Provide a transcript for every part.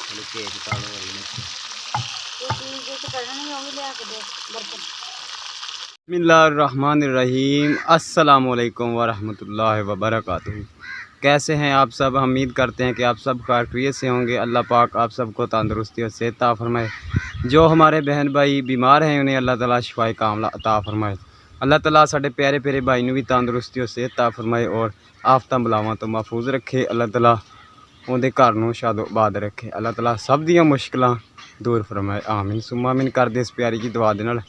बिस्मिल्लाहिर्रहमानिर्रहीम। अस्सलामुअलैकुम वरहमतुल्लाहि वबरकातुहू। कैसे हैं आप सब? हम उम्मीद करते हैं कि आप सब खैरियत से होंगे। अल्लाह पाक आप सबको तंदुरुस्ती और सेहत अता फरमाए। जो हमारे बहन भाई बीमार हैं उन्हें अल्लाह ताला शिफाए कामला अता फरमाए। अल्लाह ताला साढ़े प्यारे प्यारे भाई ने भी तंदुरुस्ती और सेहत अता फरमाए और आफतां बलावां तो महफूज रखे। अल्लाह ताला उनके घर नूं शादोबाद रखे। अल्लाह ताला सब दियां मुश्किलां दूर फरमाए। आमीन सुम्मा आमीन। करदे इस प्यारी जी दुआ दे नाल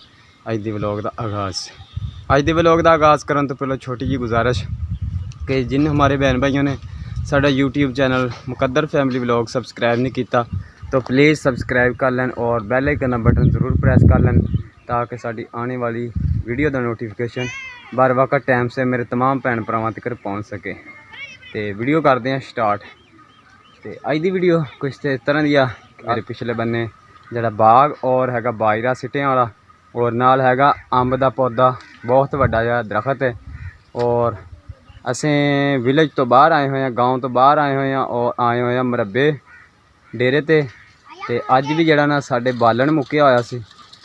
अज दे व्लॉग का आगाज़। अज दे व्लॉग का आगाज़ करन तो पहले छोटी जी गुजारिश कि जिन हमारे बहन भाइयों ने साडा यूट्यूब चैनल मुकद्दर फैमिली व्लॉग सब्सक्राइब नहीं किया तो प्लीज़ सब्सक्राइब कर लैन और बैल आइकन बटन ज़रूर प्रेस कर लैन ताकि साड़ी आने वाली वीडियो का नोटिफिकेशन बर वक्त टाइम से मेरे तमाम भैन भरावां तक पहुँच सके। तो वीडियो करते हैं स्टार्ट। तो अज की वीडियो कुछ इस तरह दी मेरे पिछले बन्ने जड़ा बाग और हैगा बाजरा सिटियां वाला और नाल हैगा अंब का पौधा बहुत वड्डा जिहा दरख्त है। और असें विलेज तो बाहर आए हुए हैं, गाँव तो बाहर आए हुए हैं और आए हुए हैं मरब्बे डेरे ते अज भी जड़ा ना साडे बालन मुक्या होया सी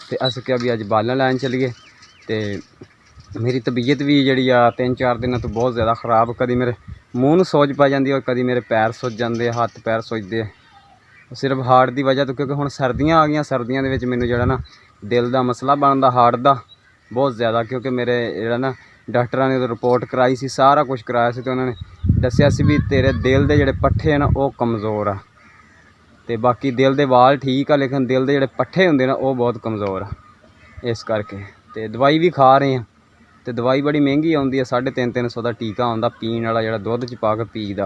ते अस क्या भी अज बालन लैन चलीए। तो मेरी तबीयत भी जी 3-4 दिन तो बहुत ज़्यादा ख़राब, कभी मेरे मूँह सोज पै जाती और कभी मेरे पैर सुज जाते, हत्थ पैर सुजते सिर्फ हार्ट की वजह तो, क्योंकि हुण सर्दियाँ आ गई। सर्दियों के विच मैनूं जिहड़ा ना दिल का मसला बनता हार्ट का बहुत ज़्यादा, क्योंकि मेरे जिहड़ा ना डॉक्टरां ने रिपोर्ट कराई सी, सारा कुछ कराया सी तो उन्होंने दस्सिया सी भी तेरे दिल के जिहड़े पट्ठे हैं ना वो कमज़ोर आ ते बाकी दिल के वाल ठीक आ, लेकिन दिल के जिहड़े पट्ठे हुंदे ना वो बहुत कमज़ोर आ। इस करके तो दवाई भी खा रहे हैं तो दवाई बड़ी महंगी आउंदी है, 350-300 का टीका आउंदा पीण वाला जिहड़ा दुध च पा के पीदा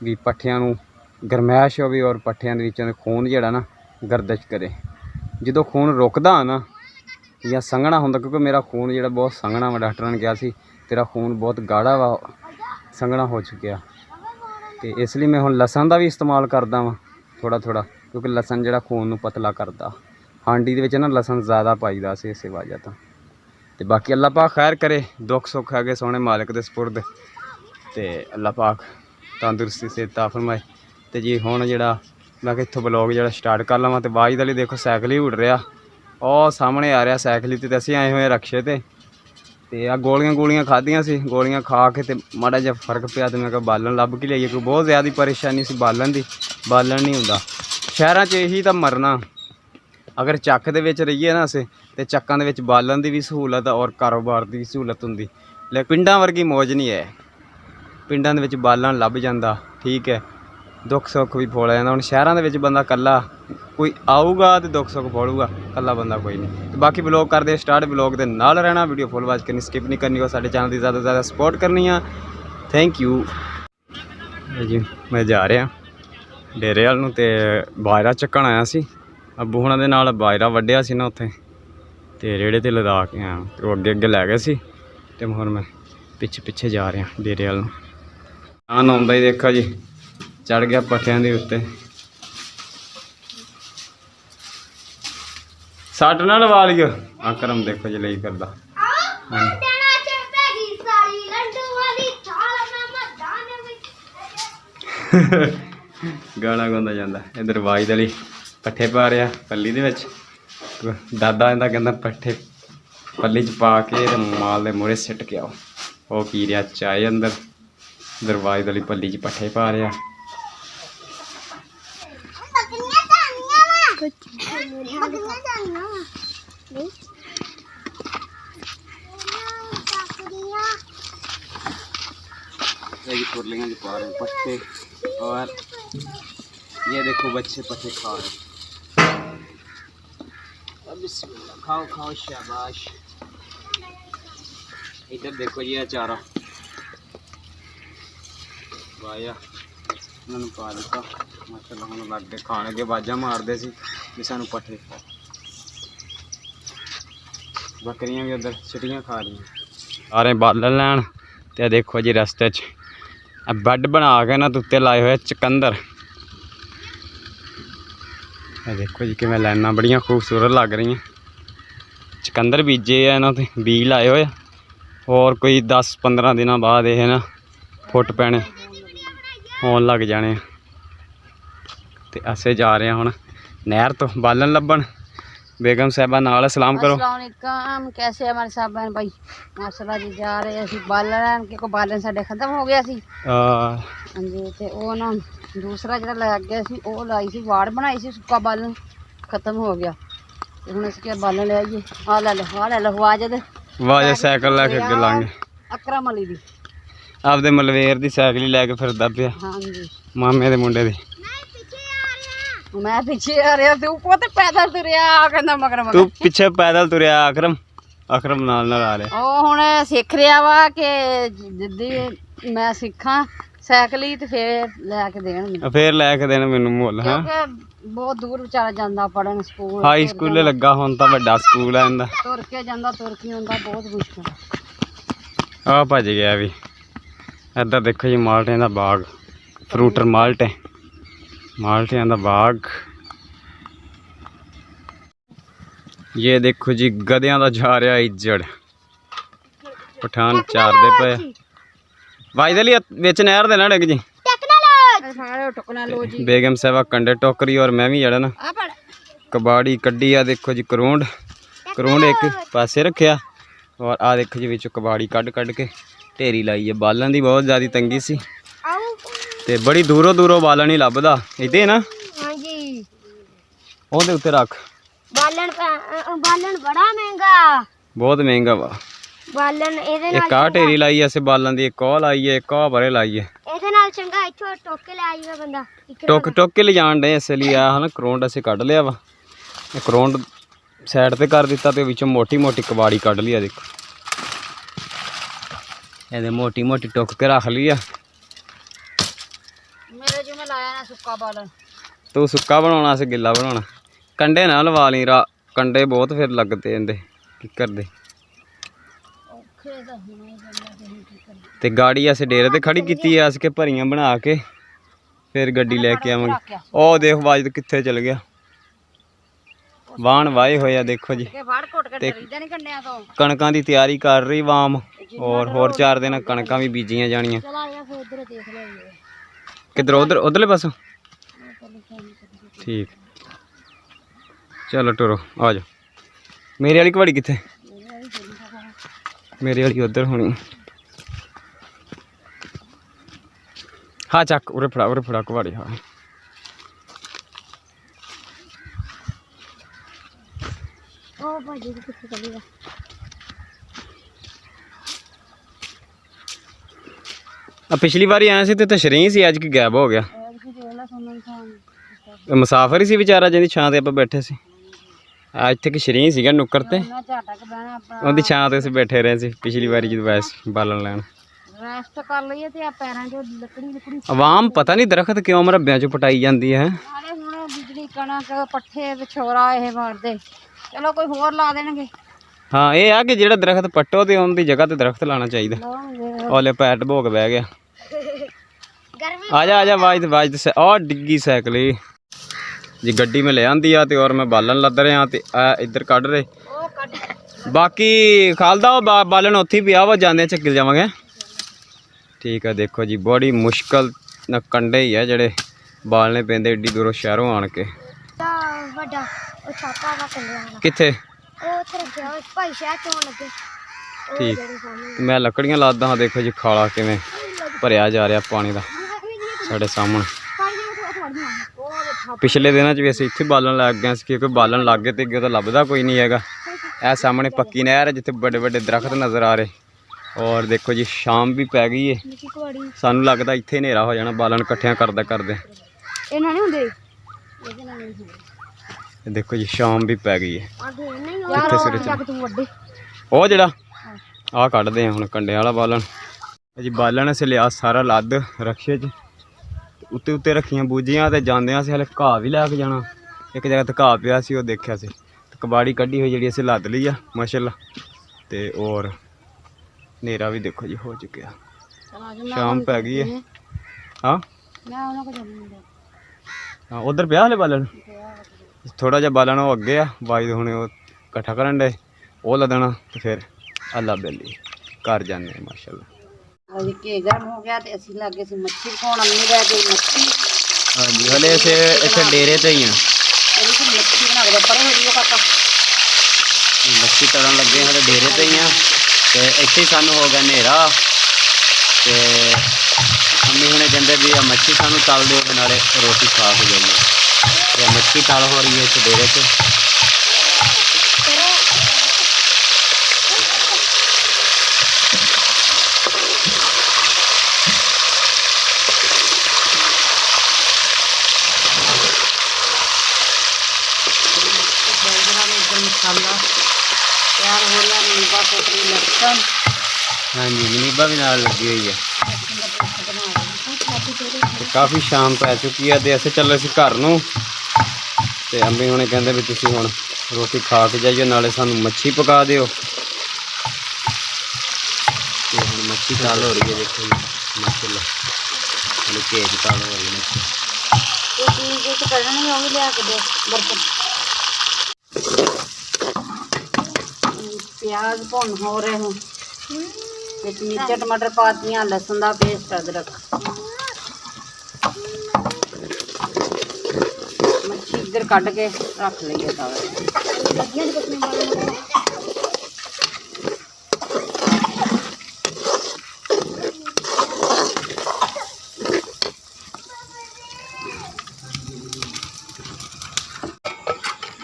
भी पट्ठियां नूं गरमैश होवे और पट्ठियां दे विचों खून जिहड़ा ना गर्दिश करे। जो खून रुकदा ना या संघना हुंदा, क्योंकि मेरा खून जिहड़ा बहुत संघना वा, डॉक्टरां ने कहा सी तेरा खून बहुत गाढ़ा वा, संघना हो चुकिया। तो इसलिए मैं हुण लसन का भी इस्तेमाल करदा वां थोड़ा थोड़ा, क्योंकि लसन जिहड़ा खून नूं पतला करदा। हांडी दे विच ना लसन ज़्यादा पाईदा सी इस वजह तो बाकी अल्लाह पाक खैर करे। दुख सुख है सोहने मालिक दे सुपुर्द ते अल्लाह पाक तंदुरुस्ती सेहत अता फरमाए। तो जी हुण जिहड़ा मैं इत्थों ब्लॉग जिहड़ा स्टार्ट कर लवां तो बाज वाली देखो साइकिल ही उड़ रहा और सामने आ रहा साइकिल ते असीं आए हुए रक्शे ते आ गोलियां खादियां सी, गोलियां खा के ते माड़ा जिहा फर्क पिया तो मैं कहा बालन लभ के लियाइए, क्योंकि बहुत ज़्यादा परेशानी सी बालन दी। बालन नहीं हुंदा शहरां च, यही तो मरना। अगर चक दे विच रहीए ना असें तो चक्कां दे विच बालन दी भी सहूलत और कारोबार की भी सहूलत हुंदी, लेकिन पिंडां वर्गी मौज नहीं है। पिंडां दे विच बालन लभ जांदा, ठीक है, दुख सुख भी फोड़ जाता। हुण शहरां दे विच बंदा कल्ला कोई आऊगा तो दुख सुख फोड़ूगा, कल्ला बंदा कोई नहीं। तो बाकी ब्लॉग करते स्टार्ट, ब्लॉग के नाल रहना, वीडियो फुल वॉच करनी, स्किप नहीं करनी और साडे चैनल की ज़्यादा से ज़्यादा सपोर्ट करनी है। थैंक यू जी। मैं जा रहा डेरे वाल नूं ते बाजरा चक्कण आया सी, अब्बू हुणां दे नाल बाजरा वड्ढिया सी ना उत्थे ते रेड़े ते लदा के आया ते वो अगे अगे लै गए सी ते हुण मैं पिछे पिछे जा रहा डेरे वाल नूं। आन आउंदा ही देखा जी चढ़ गया पट्ठियां दे उत्ते। सट ना लवा लियो आकरम, देखो जी लई करदा गाना गांदा जांदा। इधर वाज वाली पट्ठे पा रहा पल्ली दे विच, दादा इहदा कहंदा पट्ठे पल्ली च पा के माल दे मूहरे सिट के आओ। वो पी रहा चाय अंदर, इधर वाज वाली पल्ली च पट्ठे पा रहा। कुरलियाँ पा रहे पट्टे और ये देखो बच्चे पट्टे खा रहे। खाओ खाओ शाबाश। इधर देखो ये चारा वाया उन्होंने पा दिता माशाल्लाह। हम लग गए खाने के, बाजा मारते सी भी सानू पट्ठे खाओ। बकरियां भी उधर छिटियां खा रही आ रहे बालन लैन। तो देखो जी रस्ते बैड बना के ना उत्ते लाए हुए चकंदर। देखो जी किवें लाइनां बड़ियां खूबसूरत लग रही हैं। चकंदर बीजे है इन्हों ते बीज लाए हुए और कोई 10-15 दिनों बाद ये ना फुट पैने होन लग जाने। ਤੇ ਅਸੀਂ ਜਾ ਰਹੇ ਹਾਂ ਹੁਣ नहर तो बालन लभन। बेगम साहबा नाल सलाम करो। अस्सलाम वालेकुम, कैसे हमारे साहब बहन भाई? माशाल्लाह जी जा रहे हैं बालन के को बालन साडे खत्म हो गया सी। हां जी ते ओ ना दूसरा जेड़ा लग गया सी ओ लाई सी वाड़ बनाई सी सुक्का बालन खत्म हो गया ते हुन इसके बालन ले आइए। आ ले लो वाज साइकिल लेके अगे लांगे अकरम अली दी आपदे मलवेर दी साइकिल ही लेके फिरदा पिया। हां जी मामे दे मुंडे दी। मैं पीछे आ रहा तू पोते पैदल तुरया कहंदा मगर तू पीछे पैदल तुरया अकरम अकरम नाल आ रहा ओ हुण सिख रहा वा कि जिद्दी मैं सिखा साइकिल ही ते फिर लेके देण मैनू मुल। हां क्योंकि बहुत दूर बेचारा जांदा पढ़न स्कूल हाई स्कूल लगा हुण तां वड्डा स्कूल है इंदा तुर के जांदा तुर के आंदा बहुत मुश्किल आ भज गया भी। इधर देखो जी माल्टे दा बाग फ्रूटर माल्टे माल्टियां दा बाग। ये देखो जी गधियां दा जा रहा इज्जड़ पठान चारदे पे वाइदे लिए विच नहर दे ना डिग जी। बेगम साहबा कंडे टोकरी और मैं भी जड़ा ना कबाड़ी कड्डी आ देखो जी करोंड करोंड एक पासे रखिया और आ देखो जी विच कबाड़ी कड के ढेरी लाई है। बालन दी बहुत ज़्यादा तंगी सी ते बड़ी दूरों दूरों बालन ही लभदा इदे ना। हां जी ओदे उत्ते रख बालन बड़ा महंगा बहुत महंगा वा बालन एदे एक आ ढेरी लाई ऐसे बालन दी एक और लाई है एक और भरे लाई है एदे नाल चंगा इथों टोक के ले आईगा बंदा टोक के ले जान दे इसलिए आ है ना करोंड ऐसे कढ लिया वा करोंड साइड पे कर दिता ते विचों मोटी मोटी कबाड़ी कढ लिया। देखो एदे मोटी मोटी टोक के रख लिया। मेरे जो मैं लाया ना सुक्का बालन तू सुक्का बनाना से गिला बनाना कंडे ना लवा ली कंडे बहुत फिर लगते इंदे की करदे ते गाड़ी अस डेरे ते खड़ी की अस के भरियां बना के फिर गड्डी लेके आवांगे। ओ देख वाज कित्थे चल गया वाहन वाहे होया। देखो जी कणकां दी तैयारी कर रही वाम और होर 4 दिन कणकां भी बीजियां जानियां। किधर उधर उधरले पासों ठीक चलो टुरो आ जाओ। मेरी वाली कबाड़ी कित्थे मेरी वाली उधर होनी। हाँ चक उरे फड़ा कबाड़ी। हाँ पिछली बारी आया सी तो शरीं सी अज की गैब हो गया। मुसाफिर ही सी बेचारा जिंदी छां ते आपां बैठे सी इत्थे कि शरीं सीगा नुक्कर ते उहदी छां ते असीं बैठे रहे सी पिछली बारी जदों आए सी बालन लैण। रेस्ट कर लईए ते आ पैरां चों लकड़ी आवाम पता नहीं दरख्त क्यों मरब्बियां चों पटाई जांदी है। नाले हुण बिजली कणक पट्ठे विछोरा इह मारदे चलो कोई होर ला देणगे। हाँ ये आ कि जिहड़ा दरख्त पट्टो ते उहदी जगह ते दरख्त लाना चाहिए। ओले पैर भोग बह गया। आजा वाज और डिग्गी साइकिल जी गड्डी में ले आंदी आ ते और मैं बालन लद रहा ते इधर कढ़ रहे बाकी खालदा बालन उत्थे पिया वा जाने झक्किल जावांगे। ठीक है देखो जी बड़ी मुश्किल न कंडे ही है जेड़े बालने पैंदे एड्डी दूरों शहरों आन के। कित्थे ठीक मैं लकड़ियां लादा हाँ। देखो जी खाला किवें भरिया जा रहा पानी का साढ़े सामने। पिछले दिनों भी असीं इत्थे बालन लग गए क्योंकि बालन लग गए तो अगे तो लभदा कोई नहीं है। यह सामने पक्की नहर है जिथे बड़े बड़े दरख्त नज़र आ रहे। और देखो जी शाम भी पै गई है सानू लगता इत्थे हनेरा हो जाना बालन कट्ठियां करदे। देखो जी शाम भी पै गई है। वो जड़ा आ कढ़दे हुण कंडे वाला बालन जी बालन असें लिया सारा लद रक्शे च उत्ते उत्ते रखियां बूजियां ते जांदे असें हले घाह भी लैके जाना। एक जगह ते घाह पिया सी ओह देखिया सी कबाड़ी कड्ढी हुई जिहड़ी असें लद ली आ माशाअल्लाह ते और हनेरा भी देखो जी हो चुकिया शाम पै गई है। हाँ हाँ उधर पिया हले बालन थोड़ा जिहा बालन वो अगे आ वाज हुणे ओह कट्ठा करन डे ओह लदना ते फिर अल्लाह बेली घर जाने माशाअल्लाह। घी गर्म हो गया तो असीं लगे सी मच्छी पकाउण अम्मी लै गई मच्छी हाँ जी हले इसे इतने डेरे ते ही हैं मच्छी बना के पर हो जी काका मच्छी तड़न लगे हले डेरे ते ही हैं ते इत्थे सानू हो गया नेरा ते अम्मी हुणे कहंदे भी आ मच्छी सानू तल दिओ ते नाले रोटी खा के जाइए ते मच्छी तल हो रही है इस डेरे ते मसाला तैयार हो रहा नींबा पोटली लहसुन हाँ जी मनीबा भी नाल लगी हुई है काफ़ी शाम पै चुकी है तो असें चले सी घर नूं ते अम्मी हुणे कहंदे भी तुसीं हुण रोटी खा के जाइए नाले सानू मच्छी पका दिओ ते हुण मच्छी तल हो रही है देखो जी माशाल्लाह हले केक तल हो रही है मच्छी ये चीज़ जो करनी होगी ले आके दे बर्तन प्याज भुन हो रहे हैं मिर्चा टमाटर पातियाँ लहसुन का पेस्ट अदरक मच्छी इधर कट के रख लीए तावे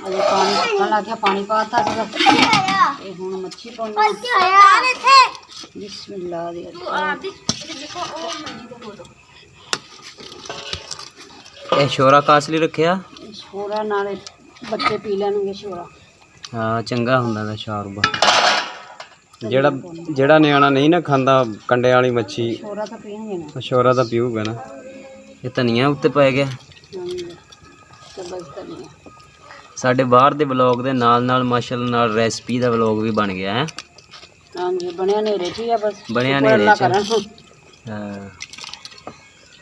अजे पानी पकन लग गया पानी पाता हूँ मच्छी पानी बिस्मिल्लाह शोरा कास लिए रखिया शोरा नाले बच्चे पी लैणगे शोरा हाँ चंगा हुंदा शारबा जेड़ा जेड़ा न्याणा नहीं ना खांदा कंडे वाली मच्छी शोरा तो पीणगे ना शोरा तो पीऊगा ना ये धनिया उत्ते पै गया साडे बाहर दे व्लॉग दे नाल माशाअल्लाह नाल रेसिपी दा व्लॉग भी बन गया है हाँ जी बनया नेरे च ही है बस बनया नेरे च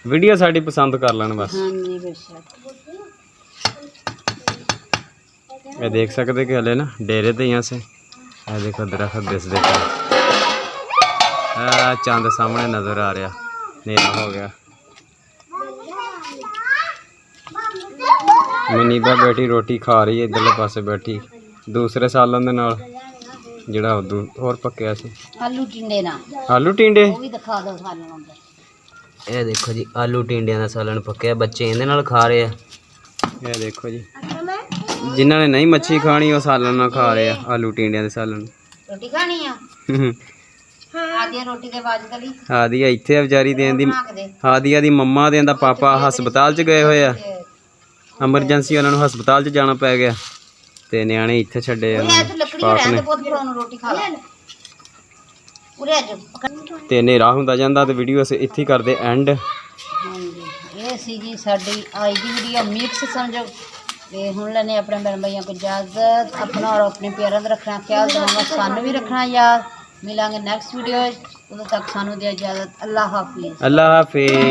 वीडियो साडी पसंद कर लेना बस हाँ जी बेशक ये देख सकते कि हले ना डेरे ते यहाँ से ये देखो दरख्त दिस देखो चांद सामने नजर आ रहा नेरा हो गया मनीबा बैठी रोटी खा रही है इधरले पासे बैठी दूसरे सालन दे नाल जेड़ा होर पक्या सी आलू टिंडे ना आलू टिंडे वो भी दिखा दो सालन अंदर ये देखो जी आलू टिंडिया का सालन पक्या बच्चे इहदे नाल खा रहे हैं ये देखो जी जिन्हां ने नहीं मच्छी खानी वो सालन ना खा रहे हैं आलू टिंडिया के सालन रोटी खानी है आदिया रोटी दे बाज गली आदिया इत्थे बेचारी देन दी आदिया दी मम्मा ते इंदा पापा हस्पताल च गए हुए आ एमरजेंसी उन्होंने हस्पताल च जाना पै गया ते न्याणे इत्थे छड्डे रोटी खा ले ते नेरा हुंदा जांदा ते वीडियो अस इत्थे ही करदे एंड ये सी जी साडी आज दी वीडियो मिक्स समझो ते हुण लैने अपने बहन भाइयों को इजाजत अपना और अपने प्यारा दा रखना ख्याल देना सानू भी रखना यार मिलांगे नेक्स्ट वीडियो उदों तक सानू दे इजाजत अल्लाह हाफिज़